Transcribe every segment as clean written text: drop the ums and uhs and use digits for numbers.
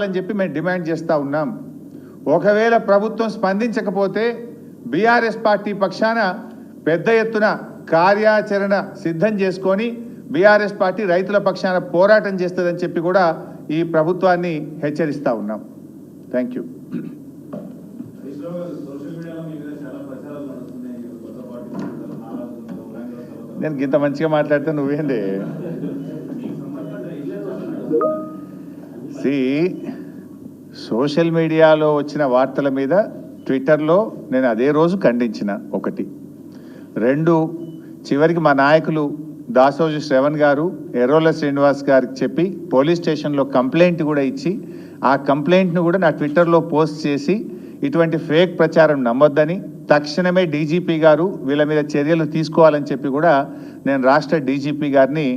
అని చెప్పి మేము డిమాండ్ చేస్తూ ఉన్నాం. ఒకవేళ ప్రభుత్వం స్పందించకపోతే బీఆర్ఎస్ పార్టీ పక్షాన పెద్ద ఎత్తున కార్యాచరణ సిద్ధం చేసుకొని బీఆర్ఎస్ పార్టీ రైతుల పక్షాన పోరాటం చేస్తుందని చెప్పి కూడా ఈ ప్రభుత్వాన్ని హెచ్చరిస్తూ ఉన్నాం. Thank you. నేను ఇంత మంచిగా మాట్లాడితే నువ్వేంది? సోషల్ మీడియాలో వచ్చిన వార్తల మీద ట్విట్టర్లో నేను అదే రోజు ఖండించిన. 1, 2 చివరికి మా నాయకులు దాసోజు శ్రవణ్ గారు ఎర్రోల శ్రీనివాస్ గారికి చెప్పి పోలీస్ స్టేషన్లో కంప్లైంట్ కూడా ఇచ్చి ఆ కంప్లైంట్ను కూడా నా ట్విట్టర్లో పోస్ట్ చేసి ఇటువంటి ఫేక్ ప్రచారం నమ్మొద్దని తక్షణమే డీజీపీ గారు వీళ్ళ మీద చర్యలు తీసుకోవాలని చెప్పి కూడా నేను రాష్ట్ర డీజీపీ గారిని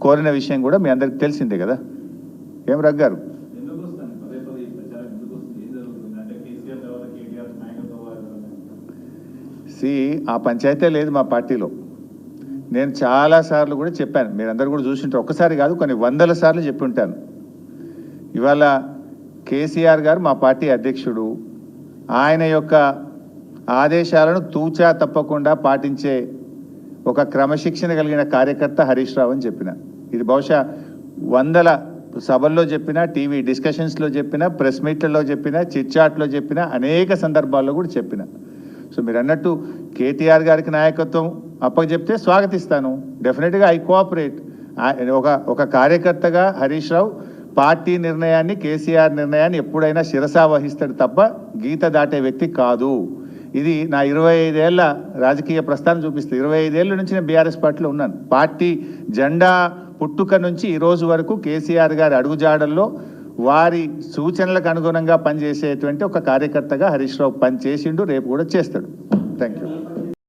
కోరిన విషయం కూడా మీ అందరికి తెలిసిందే కదా. ఏం రఘు గారు? ఆ పంచాయతీ లేదు మా పార్టీలో. నేను చాలాసార్లు కూడా చెప్పాను, మీరందరూ కూడా చూసింటారు. ఒక్కసారి కాదు కొన్ని వందల సార్లు చెప్పి ఉంటాను. ఇవాళ కేసీఆర్ గారు మా పార్టీ అధ్యక్షుడు, ఆయన యొక్క ఆదేశాలను తూచా తప్పకుండా పాటించే ఒక క్రమశిక్షణ కలిగిన కార్యకర్త హరీష్ రావు అని చెప్పిన. ఇది బహుశా వందల సభల్లో చెప్పిన, టీవీ డిస్కషన్స్లో చెప్పిన, ప్రెస్ మీట్లలో చెప్పిన, చిట్చాట్లో చెప్పిన, అనేక సందర్భాల్లో కూడా చెప్పిన. సో మీరు అన్నట్టు కేటీఆర్ గారికి నాయకత్వం అప్పచెప్తే స్వాగతిస్తాను. డెఫినెట్గా ఐ కోఆపరేట్. ఒక కార్యకర్తగా హరీష్ రావు పార్టీ నిర్ణయాన్ని, కేసీఆర్ నిర్ణయాన్ని ఎప్పుడైనా శిరసా వహిస్తాడు తప్ప గీత దాటే వ్యక్తి కాదు. ఇది నా 25 ఏళ్ల రాజకీయ ప్రస్థానం చూపిస్తుంది. 25 ఏళ్ళ నుంచి నేను బీఆర్ఎస్ పార్టీలో ఉన్నాను. పార్టీ జెండా పుట్టుక నుంచి ఈ రోజు వరకు కేసీఆర్ గారి అడుగుజాడల్లో వారి సూచనలకు అనుగుణంగా పనిచేసేటువంటి ఒక కార్యకర్తగా హరీష్ రావు పనిచేసిండు, రేపు కూడా చేస్తాడు. Thank you.